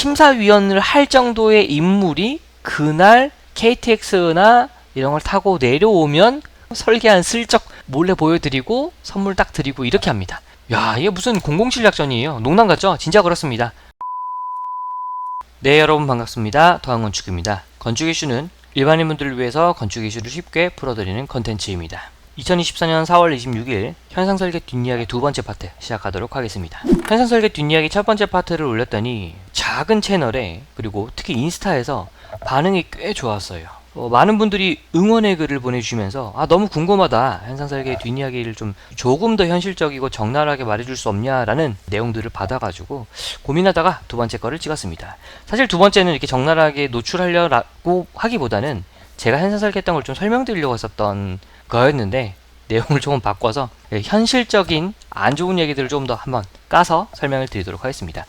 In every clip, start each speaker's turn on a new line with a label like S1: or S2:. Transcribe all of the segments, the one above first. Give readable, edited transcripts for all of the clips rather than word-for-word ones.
S1: 심사위원을 할 정도의 인물이 그날 KTX나 이런 걸 타고 내려오면 설계안 슬쩍 몰래 보여드리고 선물 딱 드리고 이렇게 합니다. 야, 이게 무슨 007 작전이에요. 농담 같죠? 진짜 그렇습니다. 네, 여러분 반갑습니다. 더한건축입니다. 건축 이슈는 일반인분들을 위해서 건축 이슈를 쉽게 풀어드리는 컨텐츠입니다. 2024년 4월 26일 현상설계 뒷이야기 두 번째 파트 시작하도록 하겠습니다. 현상설계 뒷이야기 첫 번째 파트를 올렸더니 작은 채널에 그리고 특히 인스타에서 반응이 꽤 좋았어요. 많은 분들이 응원의 글을 보내주시면서 너무 궁금하다, 현상설계 뒷이야기를 좀 조금 더 현실적이고 적나라하게 말해줄 수 없냐라는 내용들을 받아가지고 고민하다가 두 번째 거를 찍었습니다. 사실 두 번째는 이렇게 적나라하게 노출하려고 하기보다는 제가 현상설계 했던 걸 좀 설명드리려고 했었던 거였는데 내용을 조금 바꿔서 현실적인 안 좋은 얘기들을 좀 더 한번 까서 설명을 드리도록 하겠습니다.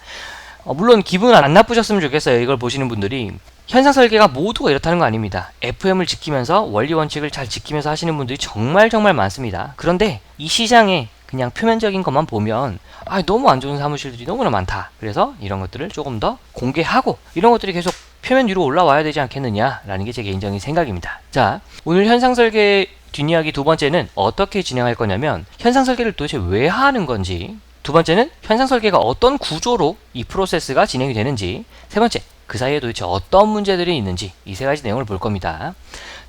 S1: 물론 기분 안 나쁘셨으면 좋겠어요. 이걸 보시는 분들이 현상 설계가 모두가 이렇다는 거 아닙니다. FM을 지키면서 원리 원칙을 잘 지키면서 하시는 분들이 정말 많습니다. 그런데 이 시장에 그냥 표면적인 것만 보면 너무 안 좋은 사무실들이 너무나 많다. 그래서 이런 것들을 조금 더 공개하고 이런 것들이 계속 표면 위로 올라와야 되지 않겠느냐라는 게 제 개인적인 생각입니다. 자, 오늘 현상 설계 뒷이야기 두 번째는 어떻게 진행할 거냐면 현상 설계를 도대체 왜 하는 건지, 두 번째는 현상 설계가 어떤 구조로 이 프로세스가 진행이 되는지, 세 번째 그 사이에 도대체 어떤 문제들이 있는지, 이 세 가지 내용을 볼 겁니다.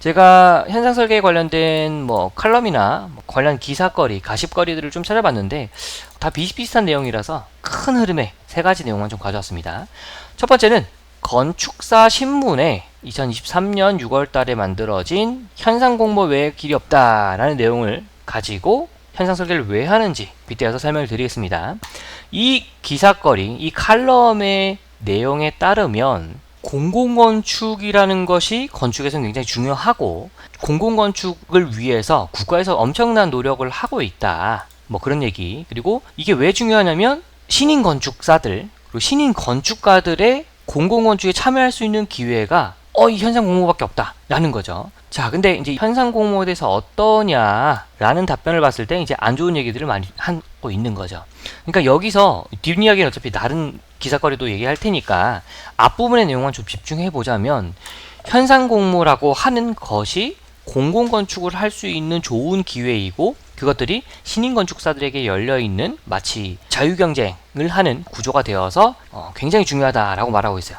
S1: 제가 현상 설계에 관련된 칼럼이나 관련 기사거리, 가십거리들을 좀 찾아봤는데 다 비슷비슷한 내용이라서 큰 흐름의 세 가지 내용만 좀 가져왔습니다. 첫 번째는 건축사 신문에 2023년 6월 달에 만들어진 현상 공모 외에 길이 없다라는 내용을 가지고 현상 설계를 왜 하는지 빗대어서 설명을 드리겠습니다. 이 기사거리, 이 칼럼의 내용에 따르면 공공건축이라는 것이 건축에서는 굉장히 중요하고 공공건축을 위해서 국가에서 엄청난 노력을 하고 있다. 그런 얘기. 그리고 이게 왜 중요하냐면 신인 건축사들 그리고 신인 건축가들의 공공건축에 참여할 수 있는 기회가 이 현상 공모밖에 없다 라는 거죠. 자, 근데 이제 현상 공모에 대해서 어떠냐라는 답변을 봤을 때 이제 안 좋은 얘기들을 많이 하고 있는 거죠. 그러니까 여기서 뒷이야기는 어차피 다른 기사거리도 얘기할 테니까 앞부분의 내용만 좀 집중해 보자면, 현상 공모라고 하는 것이 공공건축을 할 수 있는 좋은 기회이고 그것들이 신인 건축사들에게 열려있는 마치 자유경쟁을 하는 구조가 되어서 굉장히 중요하다라고 말하고 있어요.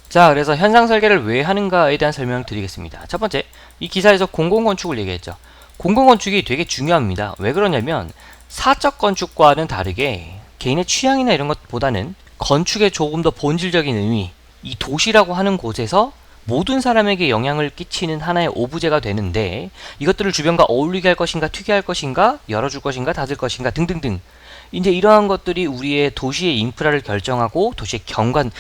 S1: 자, 그래서 현상 설계를 왜 하는가에 대한 설명을 드리겠습니다. 첫 번째, 이 기사에서 공공건축을 얘기했죠. 공공건축이 되게 중요합니다. 왜 그러냐면 사적 건축과는 다르게 개인의 취향이나 이런 것보다는 건축에 조금 더 본질적인 의미, 이 도시라고 하는 곳에서 모든 사람에게 영향을 끼치는 하나의 오브제가 되는데 이것들을 주변과 어울리게 할 것인가, 특이할 것인가, 열어줄 것인가, 닫을 것인가 등등등, 이제 이러한 것들이 우리의 도시의 인프라를 결정하고 도시의 경관,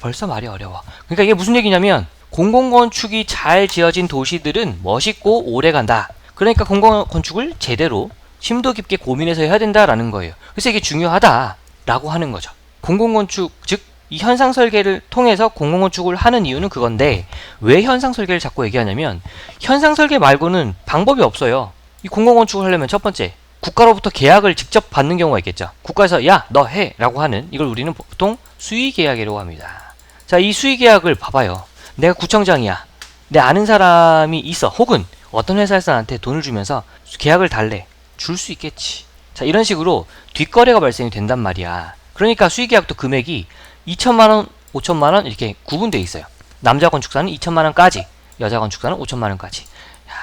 S1: 벌써 말이 어려워. 그러니까 이게 무슨 얘기냐면 공공건축이 잘 지어진 도시들은 멋있고 오래간다. 그러니까 공공건축을 제대로 심도 깊게 고민해서 해야 된다라는 거예요. 그래서 이게 중요하다라고 하는 거죠. 공공건축, 즉 이 현상 설계를 통해서 공공건축을 하는 이유는 그건데, 왜 현상 설계를 자꾸 얘기하냐면 현상 설계 말고는 방법이 없어요. 이 공공건축을 하려면 첫 번째, 국가로부터 계약을 직접 받는 경우가 있겠죠. 국가에서 야, 너 해 라고 하는, 이걸 우리는 보통 수의계약이라고 합니다. 자, 이 수의계약을 봐봐요. 내가 구청장이야, 내 아는 사람이 있어, 혹은 어떤 회사에서 나한테 돈을 주면서 계약을 달래, 줄 수 있겠지. 자, 이런 식으로 뒷거래가 발생이 된단 말이야. 그러니까 수의계약도 금액이 2천만원, 5천만원 이렇게 구분되어 있어요. 남자 건축사는 2천만원까지, 여자 건축사는 5천만원까지.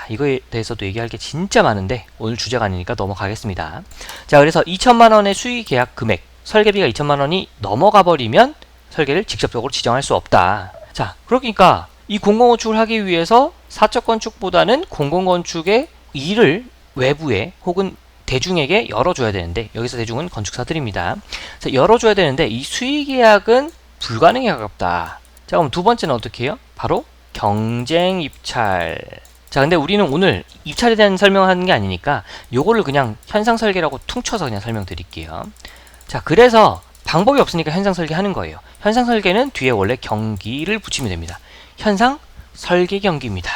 S1: 이거에 대해서도 얘기할 게 진짜 많은데 오늘 주제가 아니니까 넘어가겠습니다. 자, 그래서 2천만원의 수의계약 금액, 설계비가 2천만원이 넘어가 버리면 설계를 직접적으로 지정할 수 없다. 자, 그러니까 이 공공건축을 하기 위해서 사적 건축보다는 공공건축의 일을 외부에 혹은 대중에게 열어줘야 되는데, 여기서 대중은 건축사들입니다. 자, 열어줘야 되는데 이 수의계약은 불가능에 가깝다. 자, 그럼 두 번째는 어떻게 해요? 바로 경쟁 입찰. 자, 근데 우리는 오늘 입찰에 대한 설명을 하는 게 아니니까 요거를 그냥 현상 설계라고 퉁쳐서 그냥 설명드릴게요. 자, 그래서 방법이 없으니까 현상 설계 하는 거예요. 현상 설계는 뒤에 원래 경기를 붙이면 됩니다. 현상 설계 경기입니다.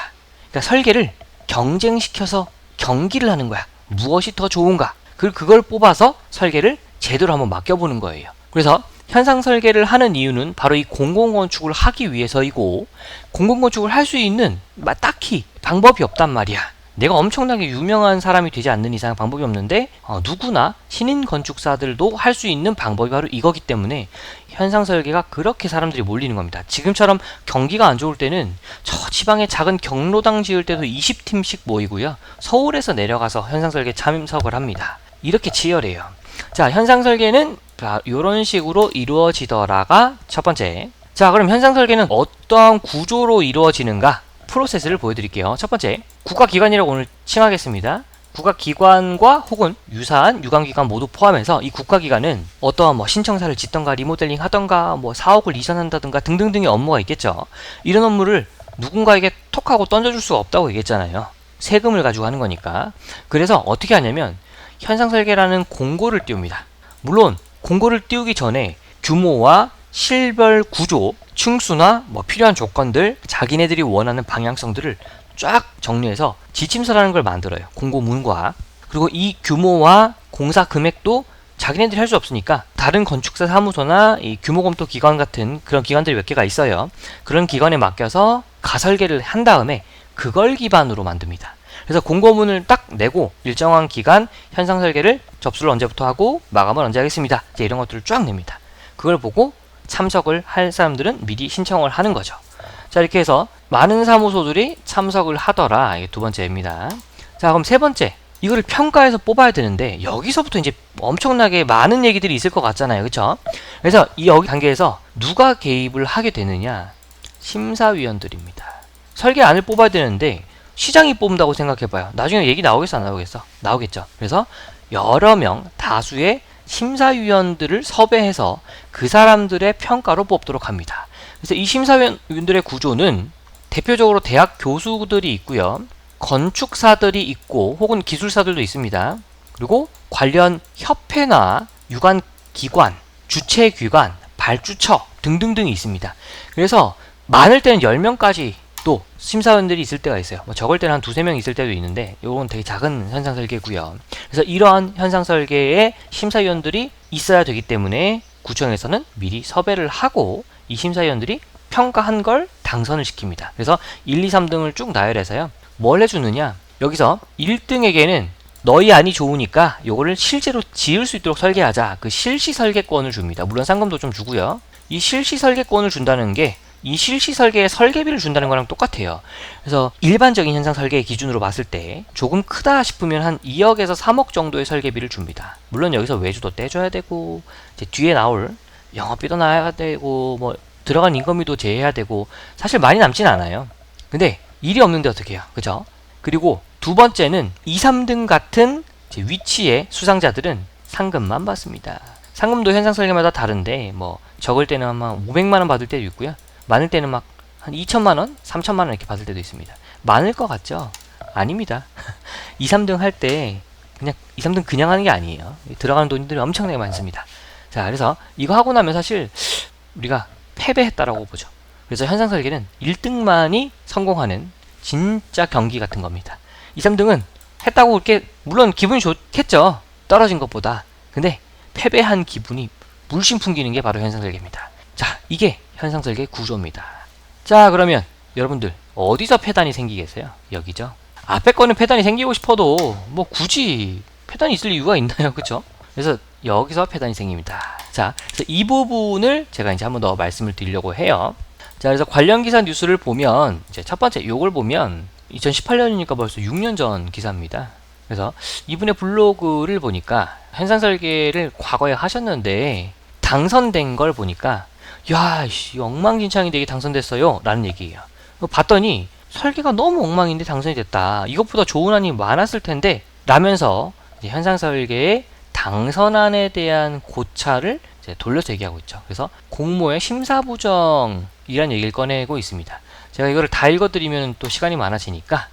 S1: 그러니까 설계를 경쟁시켜서 경기를 하는 거야. 무엇이 더 좋은가? 그걸 뽑아서 설계를 제대로 한번 맡겨보는 거예요. 그래서 현상 설계를 하는 이유는 바로 이 공공건축을 하기 위해서이고, 공공건축을 할 수 있는 딱히 방법이 없단 말이야. 내가 엄청나게 유명한 사람이 되지 않는 이상 방법이 없는데 누구나 신인 건축사들도 할 수 있는 방법이 바로 이거기 때문에 현상 설계가 그렇게 사람들이 몰리는 겁니다. 지금처럼 경기가 안 좋을 때는 저 지방에 작은 경로당 지을 때도 20팀씩 모이고요. 서울에서 내려가서 현상 설계 참석을 합니다. 이렇게 치열해요. 자, 현상 설계는 이런 식으로 이루어지더라가 첫 번째. 자, 그럼 현상 설계는 어떠한 구조로 이루어지는가? 프로세스를 보여드릴게요. 첫 번째, 국가기관이라고 오늘 칭하겠습니다. 국가기관과 혹은 유사한 유관기관 모두 포함해서 이 국가기관은 어떠한 신청사를 짓던가 리모델링 하던가 사옥을 이전한다든가 등등등의 업무가 있겠죠. 이런 업무를 누군가에게 톡 하고 던져줄 수가 없다고 얘기했잖아요. 세금을 가지고 하는 거니까. 그래서 어떻게 하냐면 현상설계라는 공고를 띄웁니다. 물론 공고를 띄우기 전에 규모와 실별 구조, 층수나 필요한 조건들, 자기네들이 원하는 방향성들을 쫙 정리해서 지침서라는 걸 만들어요. 공고문과. 그리고 이 규모와 공사 금액도 자기네들이 할 수 없으니까 다른 건축사 사무소나 이 규모검토 기관 같은 그런 기관들이 몇 개가 있어요. 그런 기관에 맡겨서 가설계를 한 다음에 그걸 기반으로 만듭니다. 그래서 공고문을 딱 내고 일정한 기간 현상설계를 접수를 언제부터 하고 마감을 언제 하겠습니다. 이제 이런 것들을 쫙 냅니다. 그걸 보고 참석을 할 사람들은 미리 신청을 하는 거죠. 자, 이렇게 해서 많은 사무소들이 참석을 하더라. 이게 두 번째입니다. 자, 그럼 세 번째. 이거를 평가해서 뽑아야 되는데 여기서부터 이제 엄청나게 많은 얘기들이 있을 것 같잖아요. 그쵸? 그래서 이 여기 단계에서 누가 개입을 하게 되느냐? 심사위원들입니다. 설계안을 뽑아야 되는데 시장이 뽑는다고 생각해봐요. 나중에 얘기 나오겠어, 안 나오겠어? 나오겠죠. 그래서 여러 명, 다수의 심사위원들을 섭외해서 그 사람들의 평가로 뽑도록 합니다. 그래서 이 심사위원들의 구조는 대표적으로 대학 교수들이 있고요. 건축사들이 있고 혹은 기술사들도 있습니다. 그리고 관련 협회나 유관기관, 주최기관, 발주처 등등등이 있습니다. 그래서 많을 때는 10명까지 또 심사위원들이 있을 때가 있어요. 적을 때는 한 2-3명 있을 때도 있는데 이건 되게 작은 현상설계고요. 그래서 이러한 현상설계의 심사위원들이 있어야 되기 때문에 구청에서는 미리 섭외를 하고 이 심사위원들이 평가한 걸 당선을 시킵니다. 그래서 1, 2, 3등을 쭉 나열해서요. 뭘 해주느냐? 여기서 1등에게는 너희 안이 좋으니까 요거를 실제로 지을 수 있도록 설계하자. 그 실시 설계권을 줍니다. 물론 상금도 좀 주고요. 이 실시 설계권을 준다는 게 이 실시 설계에 설계비를 준다는 거랑 똑같아요. 그래서 일반적인 현상 설계의 기준으로 봤을 때 조금 크다 싶으면 한 2억에서 3억 정도의 설계비를 줍니다. 물론 여기서 외주도 떼줘야 되고 이제 뒤에 나올 영업비도 나야 되고 들어간 인건비도 제해야 되고 사실 많이 남진 않아요. 근데 일이 없는데 어떻게 해요? 그죠? 그리고 두 번째는 2, 3등 같은 위치의 수상자들은 상금만 받습니다. 상금도 현상 설계마다 다른데 적을 때는 아마 500만원 받을 때도 있고요. 많을 때는 막 한 2천만원, 3천만원 이렇게 받을 때도 있습니다. 많을 것 같죠? 아닙니다. 2, 3등 할 때 그냥 2, 3등 그냥 하는 게 아니에요. 들어가는 돈들이 엄청나게 많습니다. 자, 그래서 이거 하고 나면 사실 우리가 패배했다라고 보죠. 그래서 현상 설계는 1등만이 성공하는 진짜 경기 같은 겁니다. 2, 3등은 했다고 그렇게 물론 기분이 좋겠죠. 떨어진 것보다. 근데 패배한 기분이 물씬 풍기는 게 바로 현상 설계입니다. 자, 이게 현상 설계 구조입니다. 자, 그러면 여러분들 어디서 폐단이 생기겠어요? 여기죠. 앞에 거는 폐단이 생기고 싶어도 굳이 폐단이 있을 이유가 있나요? 그쵸? 그래서 여기서 폐단이 생깁니다. 자, 그래서 이 부분을 제가 이제 한번 더 말씀을 드리려고 해요. 자, 그래서 관련 기사 뉴스를 보면 이제 첫 번째 요걸 보면 2018년이니까 벌써 6년 전 기사입니다. 그래서 이분의 블로그를 보니까 현상 설계를 과거에 하셨는데 당선된 걸 보니까 야, 엉망진창인데 이게 당선됐어요 라는 얘기예요. 봤더니 설계가 너무 엉망인데 당선이 됐다. 이것보다 좋은 안이 많았을 텐데 라면서 이제 현상 설계의 당선안에 대한 고찰을 이제 돌려서 얘기하고 있죠. 그래서 공모의 심사부정이란 얘기를 꺼내고 있습니다. 제가 이거를 다 읽어드리면 또 시간이 많아지니까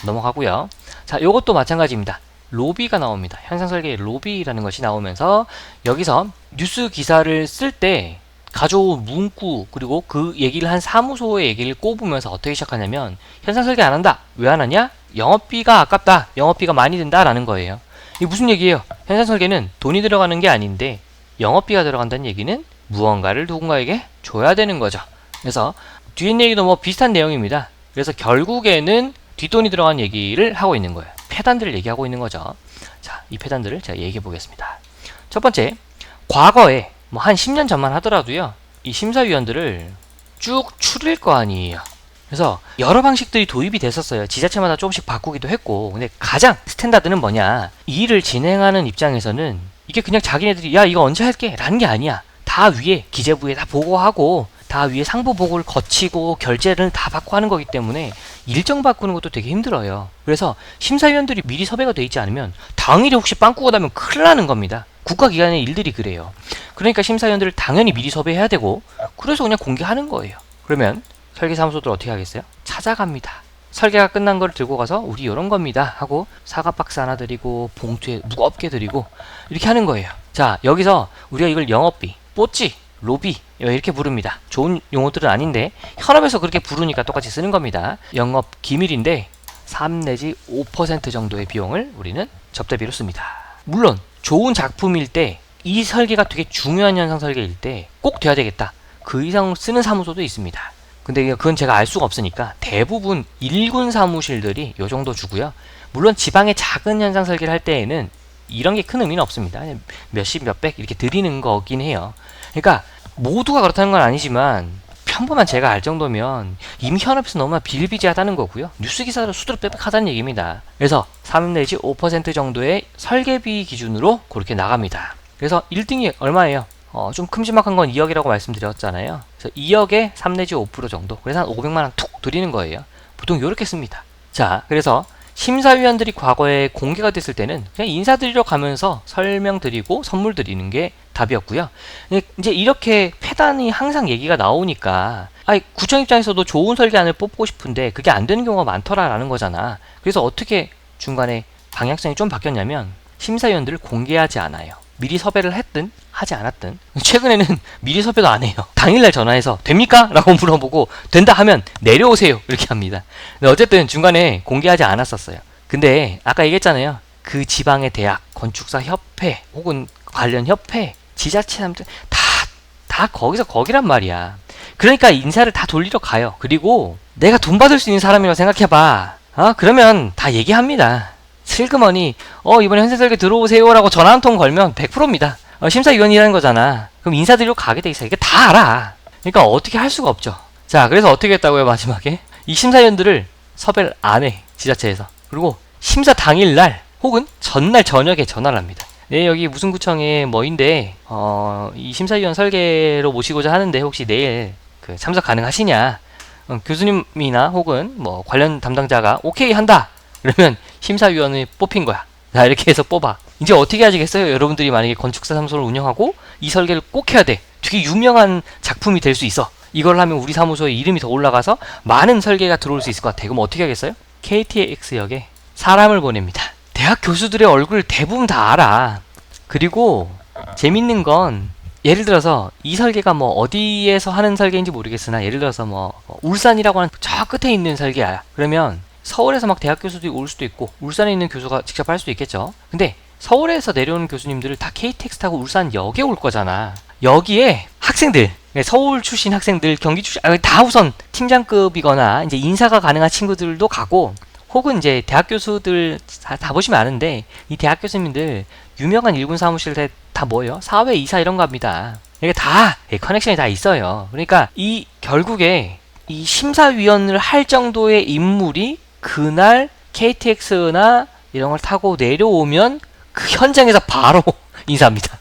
S1: 넘어가고요. 자, 요것도 마찬가지입니다. 로비가 나옵니다. 현상 설계의 로비라는 것이 나오면서 여기서 뉴스 기사를 쓸 때 가져온 문구 그리고 그 얘기를 한 사무소의 얘기를 꼽으면서 어떻게 시작하냐면 현상 설계 안 한다. 왜 안 하냐? 영업비가 아깝다. 영업비가 많이 든다 라는 거예요. 이게 무슨 얘기예요? 현상 설계는 돈이 들어가는 게 아닌데 영업비가 들어간다는 얘기는 무언가를 누군가에게 줘야 되는 거죠. 그래서 뒤에 얘기도 뭐 비슷한 내용입니다. 그래서 결국에는 뒷돈이 들어간 얘기를 하고 있는 거예요. 폐단들을 얘기하고 있는 거죠. 자, 이 폐단들을 제가 얘기해 보겠습니다. 첫 번째, 과거에 뭐 한 10년 전만 하더라도요, 이 심사위원들을 쭉 추릴 거 아니에요. 그래서 여러 방식들이 도입이 됐었어요. 지자체마다 조금씩 바꾸기도 했고. 근데 가장 스탠다드는 뭐냐, 이 일을 진행하는 입장에서는 이게 그냥 자기네들이 야 이거 언제 할게 라는 게 아니야. 다 위에 기재부에 다 보고하고 다 위에 상부 보고를 거치고 결재를 다 받고 하는 거기 때문에 일정 바꾸는 것도 되게 힘들어요. 그래서 심사위원들이 미리 섭외가 돼 있지 않으면 당일에 혹시 빵꾸가 나면 큰일 나는 겁니다. 국가기관의 일들이 그래요. 그러니까 심사위원들을 당연히 미리 섭외해야 되고, 그래서 그냥 공개하는 거예요. 그러면 설계사무소들 어떻게 하겠어요? 찾아갑니다. 설계가 끝난 걸 들고 가서 우리 이런 겁니다 하고 사과 박스 하나 드리고 봉투에 무겁게 드리고 이렇게 하는 거예요. 자, 여기서 우리가 이걸 영업비, 뽀찌, 로비 이렇게 부릅니다. 좋은 용어들은 아닌데 현업에서 그렇게 부르니까 똑같이 쓰는 겁니다. 영업 기밀인데 3 내지 5% 정도의 비용을 우리는 접대비로 씁니다. 물론 좋은 작품일 때, 이 설계가 되게 중요한 현상 설계일 때 꼭 돼야 되겠다, 그 이상 쓰는 사무소도 있습니다. 근데 그건 제가 알 수가 없으니까 대부분 일군 사무실들이 요 정도 주고요. 물론 지방의 작은 현상 설계를 할 때에는 이런 게 큰 의미는 없습니다. 몇십 몇백 이렇게 드리는 거긴 해요. 그러니까 모두가 그렇다는 건 아니지만 평범한 제가 알 정도면 이미 현업에서 너무나 비일비재하다는 거고요. 뉴스 기사로 수두룩 빽빽하다는 얘기입니다. 그래서 3 내지 5% 정도의 설계비 기준으로 그렇게 나갑니다. 그래서 1등이 얼마예요? 좀 큼지막한 건 2억이라고 말씀드렸잖아요. 그래서 2억에 3 내지 5% 정도. 그래서 한 500만원 툭 드리는 거예요. 보통 이렇게 씁니다. 자, 그래서 심사위원들이 과거에 공개가 됐을 때는 그냥 인사드리러 가면서 설명드리고 선물 드리는 게 답이었고요. 이제 이렇게 폐단이 항상 얘기가 나오니까 구청 입장에서도 좋은 설계안을 뽑고 싶은데 그게 안 되는 경우가 많더라라는 거잖아. 그래서 어떻게 중간에 방향성이 좀 바뀌었냐면 심사위원들을 공개하지 않아요. 미리 섭외를 했든 하지 않았든. 최근에는 미리 섭외도 안 해요. 당일날 전화해서 됩니까? 라고 물어보고 된다 하면 내려오세요 이렇게 합니다. 근데 어쨌든 중간에 공개하지 않았었어요. 근데 아까 얘기했잖아요. 그 지방의 대학, 건축사 협회 혹은 관련 협회, 지자체 사람들 다 거기서 거기란 말이야. 그러니까 인사를 다 돌리러 가요. 그리고 내가 돈 받을 수 있는 사람이라고 생각해봐. 그러면 다 얘기합니다. 슬그머니 이번에 현생설계 들어오세요 라고 전화 한 통 걸면 100%입니다. 심사위원이라는 거잖아. 그럼 인사드리러 가게 돼 있어. 이게 다 알아. 그러니까 어떻게 할 수가 없죠. 자, 그래서 어떻게 했다고요? 마지막에 이 심사위원들을 섭외를 안 해, 지자체에서. 그리고 심사 당일날 혹은 전날 저녁에 전화를 합니다. 네, 여기 무슨 구청에 뭐인데 이 심사위원 설계로 모시고자 하는데 혹시 내일 참석 가능하시냐? 교수님이나 혹은 뭐 관련 담당자가 오케이 한다. 그러면 심사위원이 뽑힌 거야. 자, 이렇게 해서 뽑아. 이제 어떻게 하시겠어요? 여러분들이 만약에 건축사 사무소를 운영하고 이 설계를 꼭 해야 돼. 되게 유명한 작품이 될 수 있어. 이걸 하면 우리 사무소에 이름이 더 올라가서 많은 설계가 들어올 수 있을 것 같아. 그럼 어떻게 하겠어요? KTX역에 사람을 보냅니다. 대학 교수들의 얼굴 대부분 다 알아. 그리고 재밌는 건 예를 들어서 이 설계가 뭐 어디에서 하는 설계인지 모르겠으나 예를 들어서 뭐 울산이라고 하는 저 끝에 있는 설계야. 그러면 서울에서 막 대학 교수들이 올 수도 있고 울산에 있는 교수가 직접 할 수도 있겠죠. 근데 서울에서 내려오는 교수님들을 다 KTX 타고 울산역에 올 거잖아. 여기에 학생들, 서울 출신 학생들, 경기 출신 다 우선 팀장급이거나 이제 인사가 가능한 친구들도 가고, 혹은 이제 대학 교수들 다 보시면 아는데 이 대학 교수님들 유명한 일군 사무실에 다 뭐예요? 사회 이사 이런 거 합니다. 이게 다 커넥션이 다 있어요. 그러니까 이 결국에 이 심사위원을 할 정도의 인물이 그날 KTX나 이런 걸 타고 내려오면 그 현장에서 바로 인사합니다.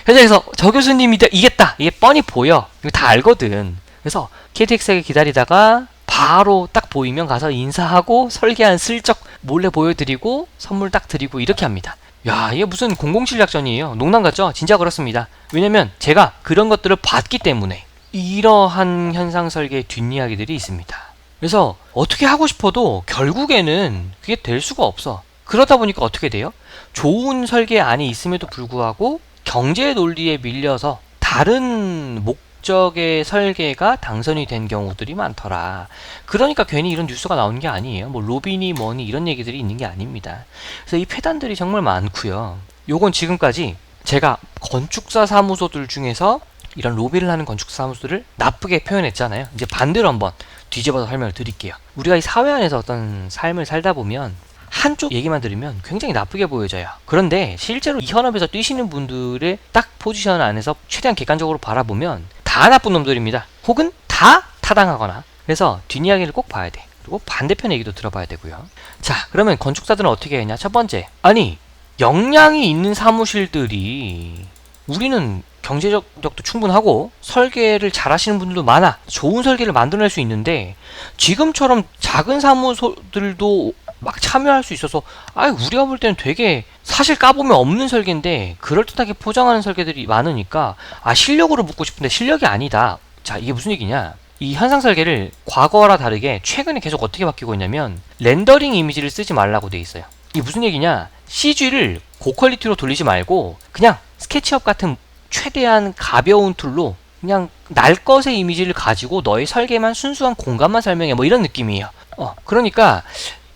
S1: 현장에서 저 교수님이 이겠다. 이게 뻔히 보여. 이거 다 알거든. 그래서 KTX에 기다리다가 바로 딱 보이면 가서 인사하고 설계안 슬쩍 몰래 보여드리고 선물 딱 드리고 이렇게 합니다. 야, 이게 무슨 007 작전이에요. 농담 같죠? 진짜 그렇습니다. 왜냐면 제가 그런 것들을 봤기 때문에. 이러한 현상 설계의 뒷이야기들이 있습니다. 그래서 어떻게 하고 싶어도 결국에는 그게 될 수가 없어. 그러다 보니까 어떻게 돼요? 좋은 설계안이 있음에도 불구하고 경제 논리에 밀려서 다른 목적의 설계가 당선이 된 경우들이 많더라. 그러니까 괜히 이런 뉴스가 나오는 게 아니에요. 뭐 로비니 뭐니 이런 얘기들이 있는 게 아닙니다. 그래서 이 폐단들이 정말 많고요. 요건 지금까지 제가 건축사 사무소들 중에서 이런 로비를 하는 건축사 사무소들을 나쁘게 표현했잖아요. 이제 반대로 한번 뒤집어서 설명을 드릴게요. 우리가 이 사회 안에서 어떤 삶을 살다 보면 한쪽 얘기만 들으면 굉장히 나쁘게 보여져요. 그런데 실제로 이 현업에서 뛰시는 분들의 딱 포지션 안에서 최대한 객관적으로 바라보면 다 나쁜 놈들입니다. 혹은 다 타당하거나. 그래서 뒷이야기를 꼭 봐야 돼. 그리고 반대편 얘기도 들어봐야 되고요. 자, 그러면 건축사들은 어떻게 했냐? 첫 번째, 아니 역량이 있는 사무실들이, 우리는 경제력도 충분하고 설계를 잘 하시는 분들도 많아, 좋은 설계를 만들어낼 수 있는데 지금처럼 작은 사무소들도 막 참여할 수 있어서 우리가 볼 때는 되게 사실 까보면 없는 설계인데 그럴듯하게 포장하는 설계들이 많으니까 실력으로 묻고 싶은데 실력이 아니다. 자, 이게 무슨 얘기냐? 이 현상 설계를 과거와 다르게 최근에 계속 어떻게 바뀌고 있냐면 렌더링 이미지를 쓰지 말라고 돼 있어요. 이게 무슨 얘기냐? CG를 고퀄리티로 돌리지 말고 그냥 스케치업 같은 최대한 가벼운 툴로 그냥 날 것의 이미지를 가지고 너의 설계만 순수한 공간만 설명해, 뭐 이런 느낌이에요. 그러니까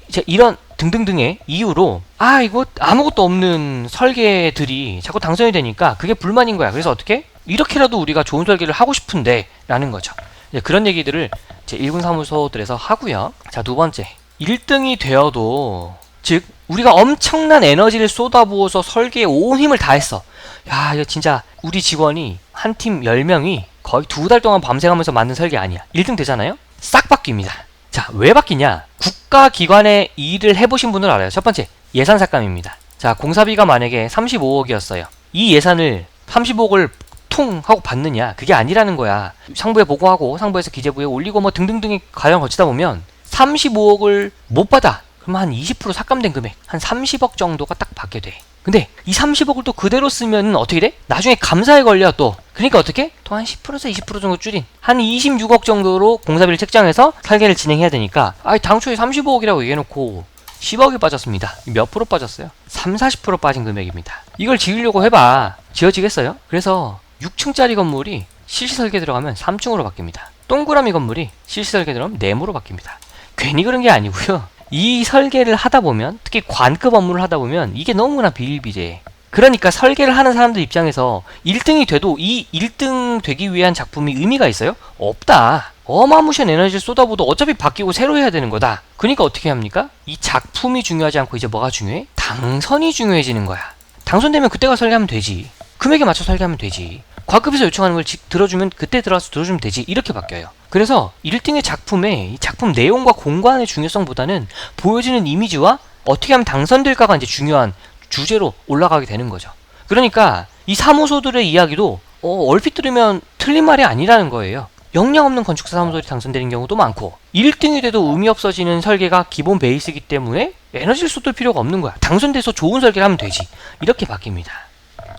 S1: 이제 이런 등등등의 이유로 이거 아무것도 없는 설계들이 자꾸 당선이 되니까 그게 불만인 거야. 그래서 어떻게? 이렇게라도 우리가 좋은 설계를 하고 싶은데 라는 거죠. 이제 그런 얘기들을 제 1군 사무소들에서 하고요. 자, 두 번째, 1등이 되어도, 즉 우리가 엄청난 에너지를 쏟아부어서 설계에 온 힘을 다했어. 야, 이거 진짜 우리 직원이 한 팀 10명이 거의 2달 동안 밤새가면서 만든 설계 아니야. 1등 되잖아요? 싹 바뀝니다. 자, 왜 바뀌냐? 국가기관의 일을 해보신 분은 알아요. 첫 번째, 예산 삭감입니다. 자, 공사비가 만약에 35억이었어요. 이 예산을 35억을 퉁 하고 받느냐? 그게 아니라는 거야. 상부에 보고하고 상부에서 기재부에 올리고 뭐 등등등의 과정을 거치다 보면 35억을 못 받아. 그럼 한 20% 삭감된 금액, 한 30억 정도가 딱 받게 돼. 근데 이 30억을 또 그대로 쓰면 어떻게 돼? 나중에 감사에 걸려 또. 그러니까 어떻게? 또 한 10%에서 20% 정도 줄인 한 26억 정도로 공사비를 책정해서 설계를 진행해야 되니까 당초에 35억이라고 얘기해놓고 10억이 빠졌습니다. 몇 프로 빠졌어요? 30-40% 빠진 금액입니다. 이걸 지으려고 해봐 지어지겠어요? 그래서 6층짜리 건물이 실시설계 들어가면 3층으로 바뀝니다. 동그라미 건물이 실시설계 들어가면 네모로 바뀝니다. 괜히 그런 게 아니고요. 이 설계를 하다 보면, 특히 관급 업무를 하다 보면 이게 너무나 비일비재해. 그러니까 설계를 하는 사람들 입장에서 1등이 돼도 이 1등 되기 위한 작품이 의미가 있어요? 없다. 어마무시한 에너지를 쏟아부어도 어차피 바뀌고 새로 해야 되는 거다. 그러니까 어떻게 합니까? 이 작품이 중요하지 않고 이제 뭐가 중요해? 당선이 중요해지는 거야. 당선되면 그때가 설계하면 되지. 금액에 맞춰 설계하면 되지. 과급에서 요청하는 걸 들어주면 그때 들어와서 들어주면 되지. 이렇게 바뀌어요. 그래서 1등의 작품의 이 작품 내용과 공간의 중요성보다는 보여지는 이미지와 어떻게 하면 당선될까가 이제 중요한 주제로 올라가게 되는 거죠. 그러니까 이 사무소들의 이야기도 얼핏 들으면 틀린 말이 아니라는 거예요. 역량 없는 건축사 사무소들이 당선되는 경우도 많고 1등이 돼도 의미 없어지는 설계가 기본 베이스이기 때문에 에너지를 쏟을 필요가 없는 거야. 당선돼서 좋은 설계를 하면 되지. 이렇게 바뀝니다.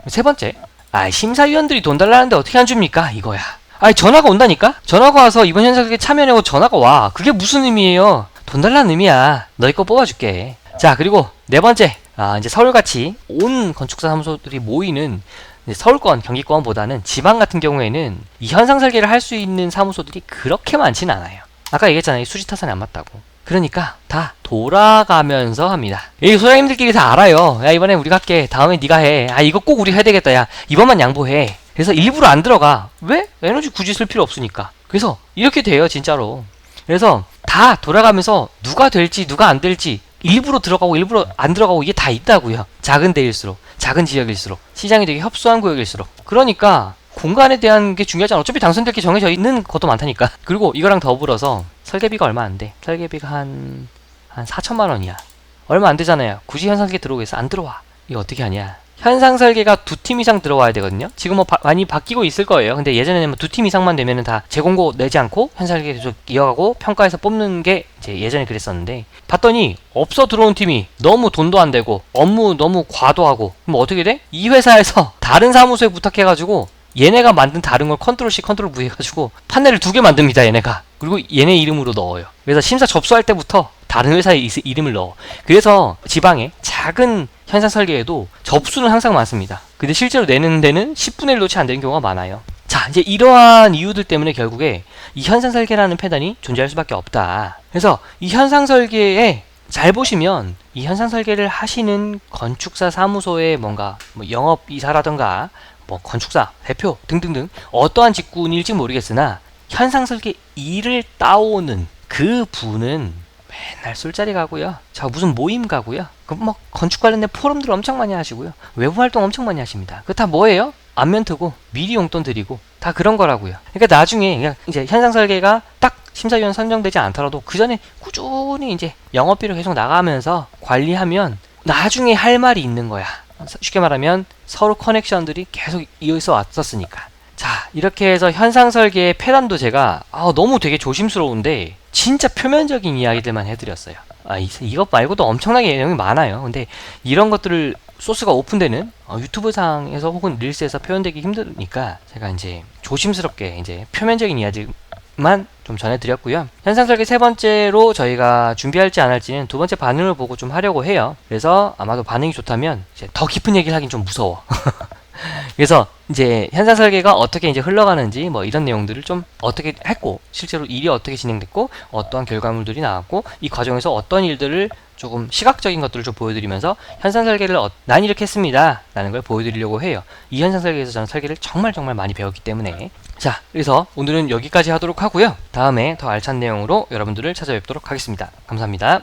S1: 세 번째, 심사위원들이 돈 달라는데 어떻게 안 줍니까? 이거야. 전화가 온다니까? 전화가 와서 이번 현상설계 참여하고 전화가 와. 그게 무슨 의미예요? 돈 달라는 의미야. 너희 거 뽑아줄게. 자, 그리고 네 번째, 이제 서울같이 온 건축사 사무소들이 모이는 서울권, 경기권보다는 지방 같은 경우에는 이 현상 설계를 할 수 있는 사무소들이 그렇게 많진 않아요. 아까 얘기했잖아요. 수지 타산이 안 맞다고. 그러니까 다 돌아가면서 합니다. 이 소장님들끼리 다 알아요. 야, 이번에 우리가 할게. 다음에 네가 해. 이거 꼭 우리가 해야 되겠다. 야, 이번만 양보해. 그래서 일부러 안 들어가. 왜? 에너지 굳이 쓸 필요 없으니까. 그래서 이렇게 돼요, 진짜로. 그래서 다 돌아가면서 누가 될지 누가 안 될지 일부러 들어가고 일부러 안 들어가고 이게 다 있다고요. 작은 데일수록, 작은 지역일수록, 시장이 되게 협소한 구역일수록. 그러니까 공간에 대한 게 중요하지 않아. 어차피 당선될 게 정해져 있는 것도 많다니까. 그리고 이거랑 더불어서 설계비가 얼마 안 돼. 설계비가 한 4천만 원이야. 얼마 안 되잖아요. 굳이 현상설계 들어오겠어? 안 들어와. 이거 어떻게 하냐. 현상설계가 2팀 이상 들어와야 되거든요. 지금 많이 바뀌고 있을 거예요. 근데 예전에는 2팀 이상만 되면은 다 재공고 내지 않고 현상설계 계속 이어가고 평가해서 뽑는 게 이제 예전에 그랬었는데, 봤더니 없어 들어온 팀이 너무 돈도 안 되고 업무 너무 과도하고, 그럼 어떻게 돼? 이 회사에서 다른 사무소에 부탁해가지고 얘네가 만든 다른 걸 컨트롤 C 컨트롤 V 해가지고 판넬을 2개 만듭니다. 얘네가. 그리고 얘네 이름으로 넣어요. 그래서 심사 접수할 때부터 다른 회사의 이름을 넣어. 그래서 지방에 작은 현상 설계에도 접수는 항상 많습니다. 근데 실제로 내는 데는 10분의 1도 채 안 되는 경우가 많아요. 자, 이제 이러한 이유들 때문에 결국에 이 현상 설계라는 패턴이 존재할 수밖에 없다. 그래서 이 현상 설계에 잘 보시면 이 현상 설계를 하시는 건축사 사무소의 뭔가 영업 이사라던가 뭐 건축사, 대표 등등등 어떠한 직군일지 모르겠으나 현상설계 2를 따오는 그 분은 맨날 술자리 가고요. 자, 무슨 모임 가고요. 뭐 건축 관련된 포럼들 엄청 많이 하시고요. 외부 활동 엄청 많이 하십니다. 그거 다 뭐예요? 안면 트고 미리 용돈 드리고 다 그런 거라고요. 그러니까 나중에 그냥 이제 현상 설계가 딱 심사위원 선정되지 않더라도 그 전에 꾸준히 이제 영업비를 계속 나가면서 관리하면 나중에 할 말이 있는 거야. 쉽게 말하면 서로 커넥션들이 계속 이어서 왔었으니까. 자, 이렇게 해서 현상 설계의 패단도 제가 너무 되게 조심스러운데 진짜 표면적인 이야기들만 해드렸어요. 이것 말고도 엄청나게 내용이 많아요. 근데 이런 것들을 소스가 오픈되는 유튜브 상에서 혹은 릴스에서 표현되기 힘드니까 제가 이제 조심스럽게 이제 표면적인 이야기만 좀 전해드렸고요. 현상 설계 세 번째로 저희가 준비할지 안 할지는 두 번째 반응을 보고 좀 하려고 해요. 그래서 아마도 반응이 좋다면 이제 더 깊은 얘기를 하긴 좀 무서워. 그래서 이제 현상 설계가 어떻게 이제 흘러가는지 뭐 이런 내용들을 좀 어떻게 했고 실제로 일이 어떻게 진행됐고 어떠한 결과물들이 나왔고 이 과정에서 어떤 일들을 조금 시각적인 것들을 좀 보여드리면서 현상 설계를 난 이렇게 했습니다 라는 걸 보여드리려고 해요. 이 현상 설계에서 저는 설계를 정말 많이 배웠기 때문에. 자, 그래서 오늘은 여기까지 하도록 하고요. 다음에 더 알찬 내용으로 여러분들을 찾아뵙도록 하겠습니다. 감사합니다.